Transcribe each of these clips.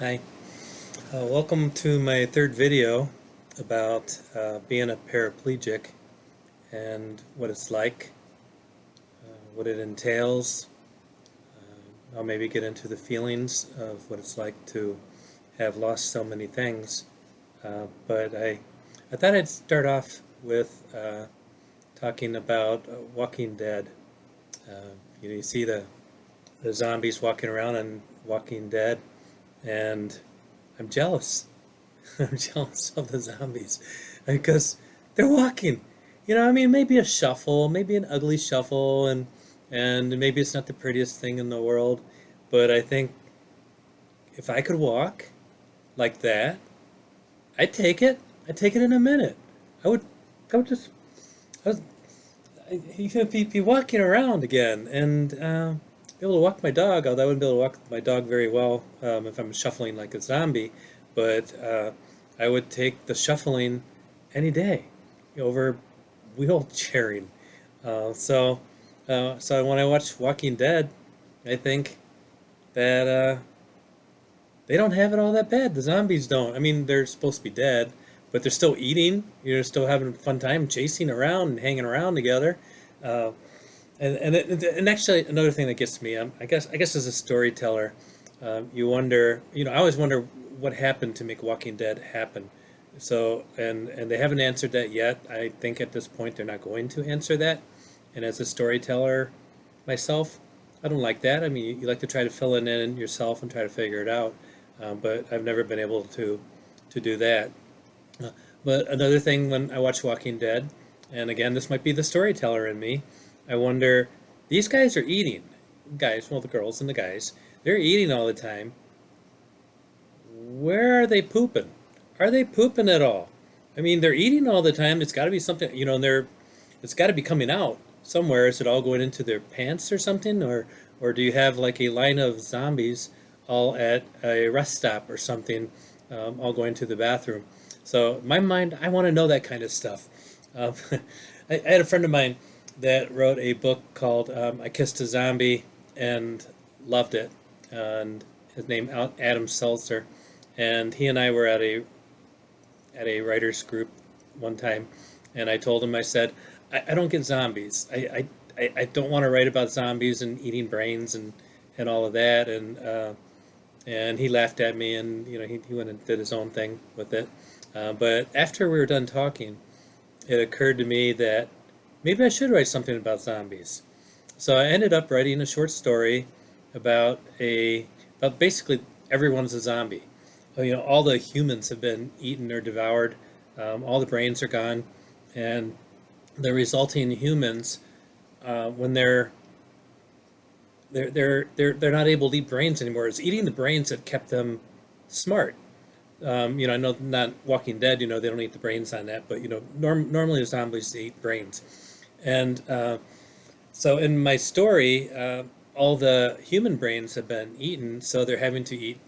Hi, welcome to my third video about being a paraplegic and what it's like, what it entails. I'll maybe get into the feelings of what it's like to have lost so many things. But I thought I'd start off with talking about Walking Dead. You see the zombies walking around on Walking Dead, and I'm jealous. I'm jealous of the zombies because they're walking. I mean, maybe a shuffle, maybe an ugly shuffle, and maybe it's not the prettiest thing in the world, but I think if I could walk like that, I'd take it. I'd take it in a minute. I would, I would just, I was, you could be walking around again and be able to walk my dog. Although I wouldn't be able to walk my dog very well if I'm shuffling like a zombie, but I would take the shuffling any day over wheelchairing. So when I watch Walking Dead, I think that they don't have it all that bad. The zombies don't. I mean, they're supposed to be dead, but they're still eating. You're still having a fun time chasing around and hanging around together. Uh, and actually, another thing that gets me, I guess as a storyteller, you wonder. I always wonder what happened to make Walking Dead happen. So, and they haven't answered that yet. I think at this point they're not going to answer that. And as a storyteller myself, I don't like that. I mean, you like to try to fill it in yourself and try to figure it out, but I've never been able to do that. Uh, but another thing when I watch Walking Dead, and again, this might be the storyteller in me, I wonder, these guys are eating. Guys, well, the girls and the guys, they're eating all the time. Where are they pooping? Are they pooping at all? I mean, they're eating all the time. It's got to be something, and it's got to be coming out somewhere. Is it all going into their pants or something, or do you have like a line of zombies all at a rest stop or something, all going to the bathroom? So in my mind, I want to know that kind of stuff. Um, I had a friend of mine that wrote a book called "I Kissed a Zombie" and loved it, and his name Adam Seltzer, and he and I were at a writers group one time, and I told him, I said, I don't get zombies. I don't want to write about zombies and eating brains and all of that, and he laughed at me, and he went and did his own thing with it. But after we were done talking, it occurred to me that maybe I should write something about zombies. So I ended up writing a short story about basically everyone's a zombie. All the humans have been eaten or devoured. All the brains are gone, and the resulting humans, when they're not able to eat brains anymore. It's eating the brains that kept them smart. I know not Walking Dead. They don't eat the brains on that, but normally the zombies eat brains, and so in my story, all the human brains have been eaten, so they're having to eat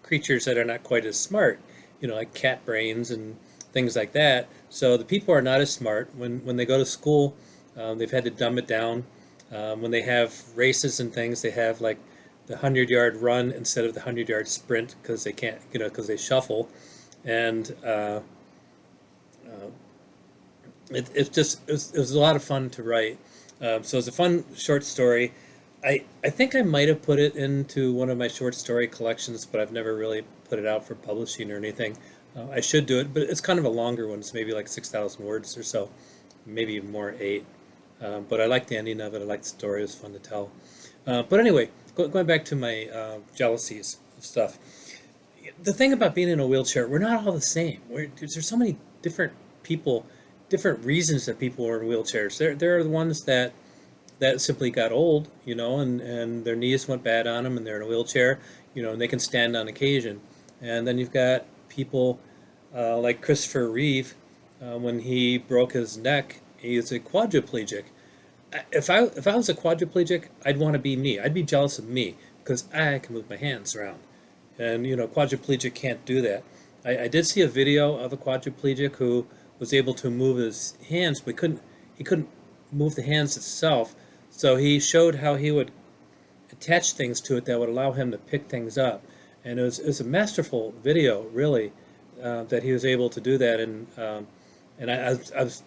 creatures that are not quite as smart, like cat brains and things like that. So the people are not as smart. When they go to school, they've had to dumb it down. When they have races and things, they have like the 100-yard run instead of the 100-yard sprint because they can't, because they shuffle. And uh, it was a lot of fun to write. So it's a fun short story. I think I might have put it into one of my short story collections, but I've never really put it out for publishing or anything. I should do it, but it's kind of a longer one. It's maybe like 6,000 words or so, maybe even more, 8. But I like the ending of it. I like the story. It was fun to tell. But anyway, going back to my jealousies of stuff. The thing about being in a wheelchair, we're not all the same. There's so many different people, different reasons that people are in wheelchairs. There are the ones that simply got old, and their knees went bad on them, and they're in a wheelchair, and they can stand on occasion. And then you've got people like Christopher Reeve, when he broke his neck, he's a quadriplegic. If I was a quadriplegic, I'd want to be me. I'd be jealous of me because I can move my hands around, and quadriplegic can't do that. I did see a video of a quadriplegic who was able to move his hands, but he couldn't move the hands itself. So he showed how he would attach things to it that would allow him to pick things up. And it was a masterful video, really, that he was able to do that. And I was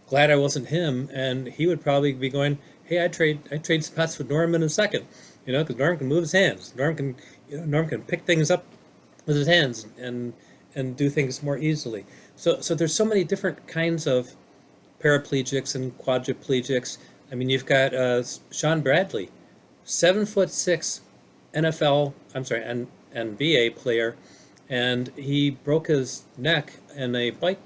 glad I wasn't him, and he would probably be going, "Hey, I trade spots with Norm in a second, because Norm can move his hands. Norm can pick things up with his hands and do things more easily." So there's so many different kinds of paraplegics and quadriplegics. I mean, you've got Sean Bradley, 7'6" NFL, I'm sorry, NBA player, and he broke his neck in a bike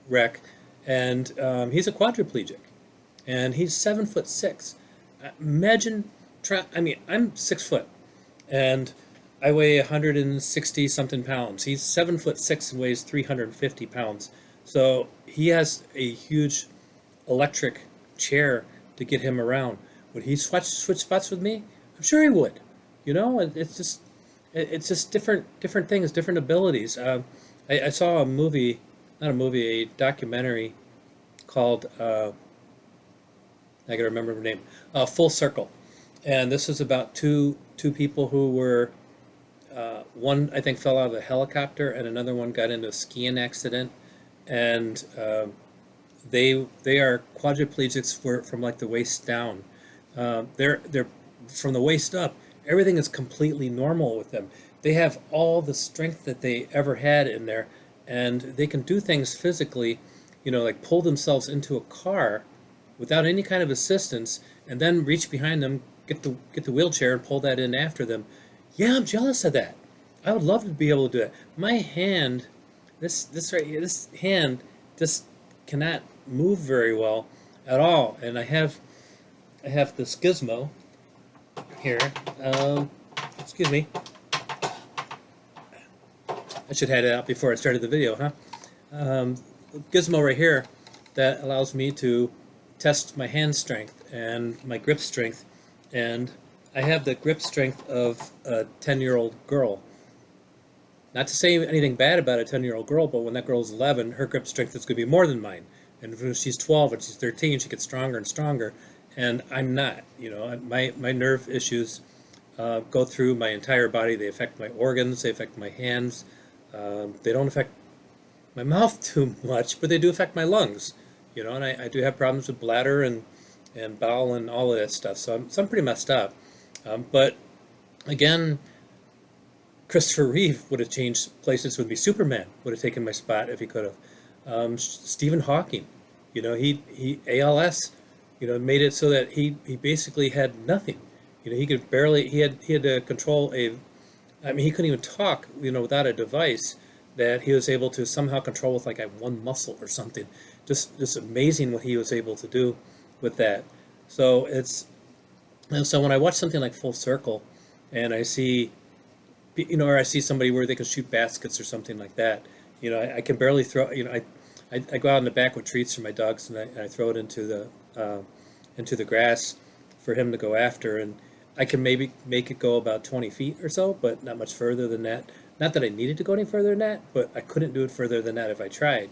wreck, and he's a quadriplegic, and he's 7'6". Imagine, I mean, I'm 6 foot, and I weigh 160 something pounds. He's 7'6" and weighs 350 pounds. So he has a huge electric chair to get him around. Would he switch spots with me? I'm sure he would. It's just different things, different abilities. I saw a movie, not a movie, a documentary called I gotta remember the name, Full Circle, and this is about two people who were one I think fell out of a helicopter, and another one got into a skiing accident, and they are quadriplegics from like the waist down. They're from the waist up. Everything is completely normal with them. They have all the strength that they ever had in there, and they can do things physically, like pull themselves into a car without any kind of assistance, and then reach behind them, get the wheelchair, and pull that in after them. Yeah, I'm jealous of that. I would love to be able to do that. My hand, this right here, this hand just cannot move very well at all, and I have this gizmo here. Excuse me. I should have had it out before I started the video, huh? Gizmo right here that allows me to test my hand strength and my grip strength, and I have the grip strength of a 10-year-old girl. Not to say anything bad about a 10-year-old girl, but when that girl's 11, her grip strength is going to be more than mine. And when she's 12 and she's 13, she gets stronger and stronger, and I'm not. My nerve issues go through my entire body. They affect my organs. They affect my hands. They don't affect my mouth too much, but they do affect my lungs. And I do have problems with bladder and bowel and all of that stuff. So I'm pretty messed up. But again, Christopher Reeve would have changed places with me. Superman would have taken my spot if he could have. Stephen Hawking, he ALS, made it so that he basically had nothing. He could barely, he had to control I mean, he couldn't even talk, without a device that he was able to somehow control with like one muscle or something. Just amazing what he was able to do with that. So so when I watch something like Full Circle, and I see, or I see somebody where they can shoot baskets or something like that, I can barely throw. I go out in the back with treats for my dogs, and I throw it into the grass for him to go after, and I can maybe make it go about 20 feet or so, but not much further than that. Not that I needed to go any further than that, but I couldn't do it further than that if I tried.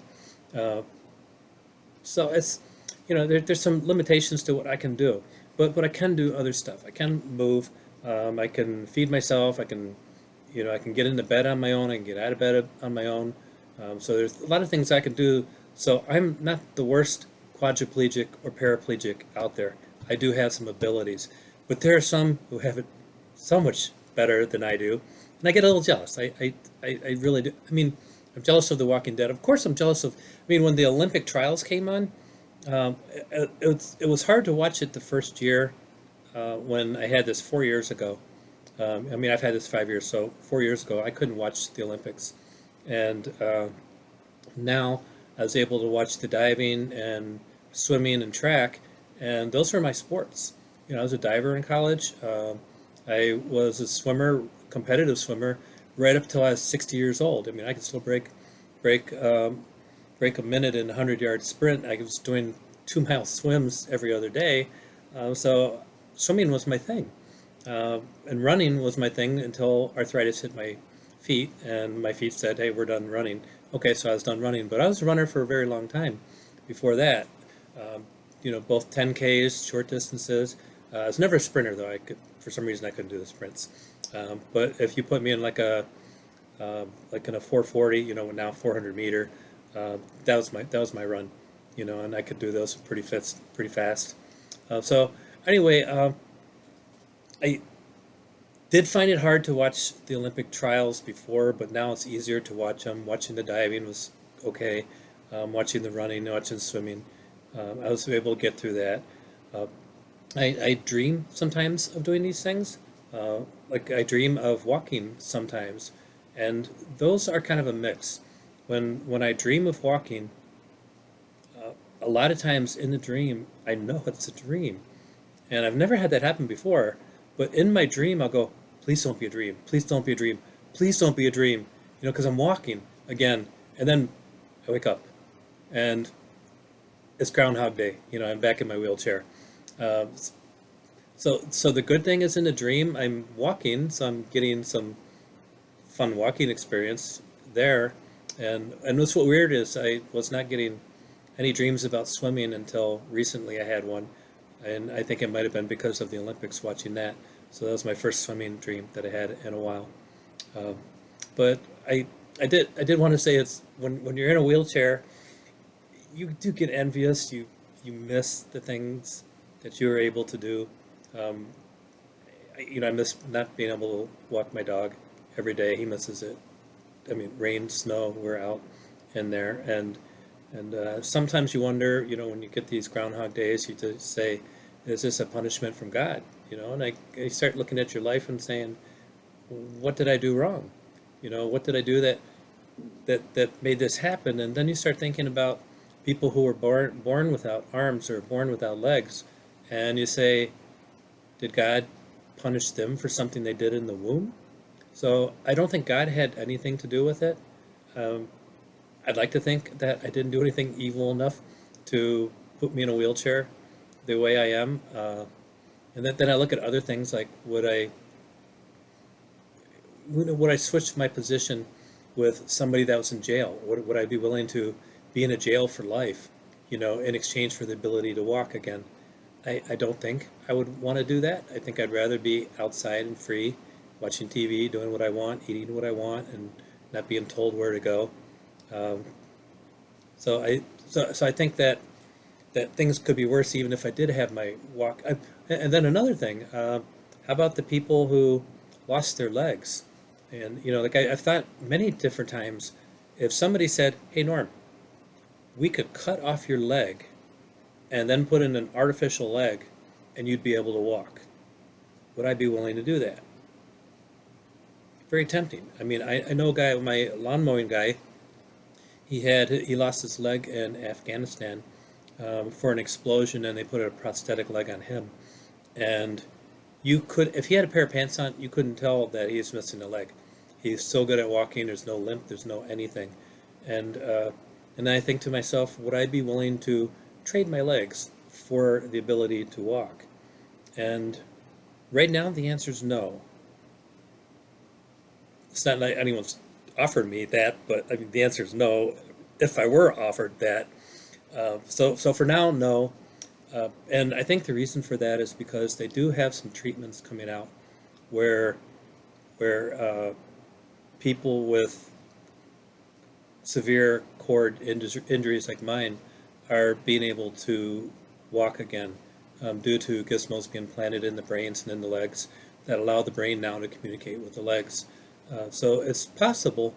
So it's, there's some limitations to what I can do, but I can do other stuff. I can move. I can feed myself. I can get into bed on my own. I can get out of bed on my own. So there's a lot of things I can do. So I'm not the worst quadriplegic or paraplegic out there. I do have some abilities, but there are some who have it so much better than I do, and I get a little jealous. I really do. I mean, I'm jealous of The Walking Dead. Of course, I'm jealous of. I mean, when the Olympic trials came on, it was hard to watch it the first year when I had this 4 years ago. I mean, I've had this 5 years, so 4 years ago I couldn't watch the Olympics, and now I was able to watch the diving and swimming and track, and those were my sports. I was a diver in college. I was a swimmer, competitive swimmer, right up till I was 60 years old. I mean, I could still break a minute in a 100-yard sprint. I was doing 2-mile swims every other day. So swimming was my thing. And running was my thing until arthritis hit my feet, and my feet said, "Hey, we're done running." Okay, so I was done running, but I was a runner for a very long time before that. Both 10Ks, short distances. I was never a sprinter though. I could, for some reason, I couldn't do the sprints. But if you put me in like in a 440, now 400 meter, that was my run, and I could do those pretty fast. So anyway, I did find it hard to watch the Olympic trials before, but now it's easier to watch them. Watching the diving was okay. Watching the running, watching swimming, I was able to get through that. Uh, I dream sometimes of doing these things. Like I dream of walking sometimes, and those are kind of a mix. When I dream of walking, a lot of times in the dream, I know it's a dream, and I've never had that happen before. But in my dream, I'll go, "Please don't be a dream. Please don't be a dream. Please don't be a dream." Because I'm walking again, and then I wake up, and it's Groundhog Day. I'm back in my wheelchair. Uh, so the good thing is in the dream, I'm walking, so I'm getting some fun walking experience there. And what's what weird is I was not getting any dreams about swimming until recently. I had one, and I think it might have been because of the Olympics watching that. So that was my first swimming dream that I had in a while. Um, but I did want to say it's when you're in a wheelchair, you do get envious. You miss the things that you were able to do. Um, I miss not being able to walk my dog every day. He misses it. I mean, rain, snow, we're out in there, and sometimes you wonder, when you get these Groundhog Days, you just say, "Is this a punishment from God?" And I start looking at your life and saying, "What did I do wrong? What did I do that made this happen?" And then you start thinking about people who were born without arms or born without legs, and you say, "Did God punish them for something they did in the womb?" So I don't think God had anything to do with it. Um, I'd like to think that I didn't do anything evil enough to put me in a wheelchair the way I am. And then I look at other things like would I switch my position with somebody that was in jail? Would I be willing to be in a jail for life, in exchange for the ability to walk again? I don't think I would want to do that. I think I'd rather be outside and free, watching TV, doing what I want, eating what I want, and not being told where to go. Um, so I think that things could be worse even if I did have my walk. And then another thing, how about the people who lost their legs? And like I've thought many different times, if somebody said, "Hey Norm, we could cut off your leg and then put in an artificial leg, and you'd be able to walk," would I be willing to do that? Very tempting. I mean, I know a guy, my lawn mowing guy, he lost his leg in Afghanistan for an explosion, and they put a prosthetic leg on him. And you could, if he had a pair of pants on, you couldn't tell that he was missing a leg. He's so good at walking. There's no limp. There's no anything. And and I think to myself, would I be willing to trade my legs for the ability to walk? And right now, the answer is no. It's not like anyone's offered me that, but I mean, the answer is no. If I were offered that, so for now, no. And I think the reason for that is because they do have some treatments coming out where where people with severe cord injuries like mine are being able to walk again, due to gizmos being planted in the brains and in the legs that allow the brain now to communicate with the legs. So it's possible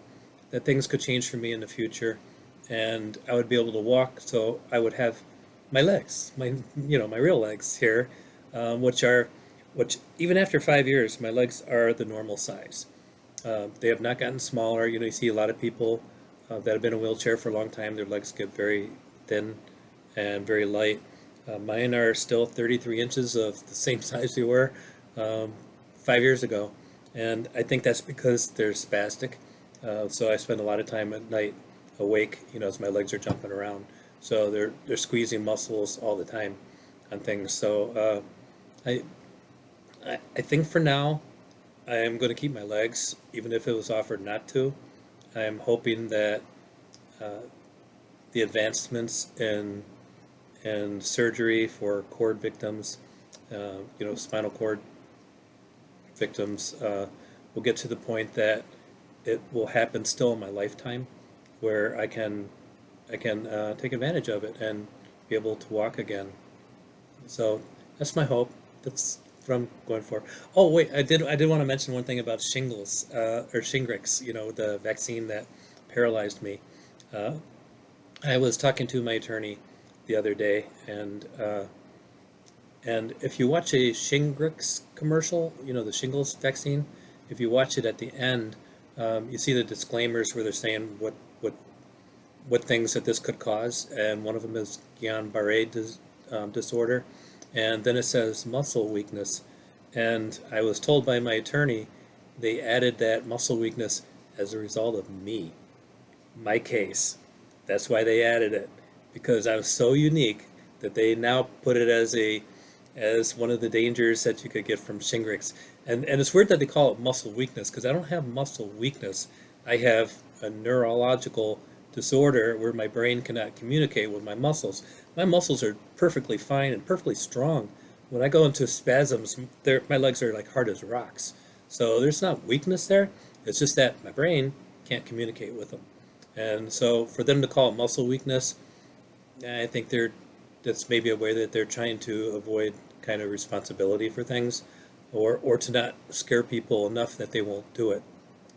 that things could change for me in the future, and I would be able to walk. So I would have my legs, my real legs here, which even after 5 years, my legs are the normal size. They have not gotten smaller. You see a lot of people that have been in a wheelchair for a long time. Their legs get very thin and very light. Mine are still 33 inches of the same size they were um, 5 years ago, and I think that's because they're spastic. So I spend a lot of time at night awake, as my legs are jumping around. So they're squeezing muscles all the time on things. So I I think for now I am going to keep my legs, even if it was offered not to. I am hoping that uh, the advancements in surgery for cord victims spinal cord victims, will get to the point that it will happen still in my lifetime, where I can take advantage of it and be able to walk again. So that's my hope. That's what I'm going for. Oh wait, I did want to mention one thing about shingles, or Shingrix. The vaccine that paralyzed me. Uh, I was talking to my attorney the other day, and if you watch a Shingrix commercial, the shingles vaccine, if you watch it at the end, you see the disclaimers where they're saying what things that this could cause, and one of them is Guillain-Barré disorder, and then it says muscle weakness. And I was told by my attorney they added that muscle weakness as a result of me, my case. That's why they added it, because I was so unique that they now put it as one of the dangers that you could get from Shingrix. And it's weird that they call it muscle weakness, because I don't have muscle weakness. I have a neurological disorder where my brain cannot communicate with my muscles. My muscles are perfectly fine and perfectly strong. When I go into spasms, my legs are like hard as rocks. So there's not weakness there. It's just that my brain can't communicate with them. And so for them to call it muscle weakness, I think that's maybe a way that they're trying to avoid kind of responsibility for things, or to not scare people enough that they won't do it.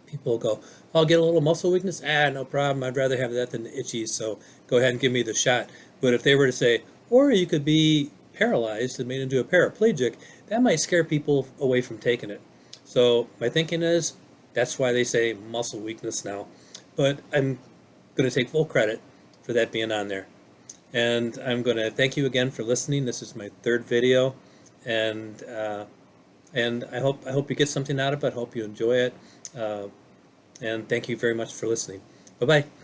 People go, "I'll get a little muscle weakness. No problem. I'd rather have that than the itchy, so go ahead and give me the shot." But if they were to say, or you could be paralyzed and made into a paraplegic, that might scare people away from taking it. So my thinking is that's why they say muscle weakness now. But I'm going to take full credit for that being on there. And I'm going to thank you again for listening. This is my third video, and I hope you get something out of it. I hope you enjoy it, and thank you very much for listening. Bye bye.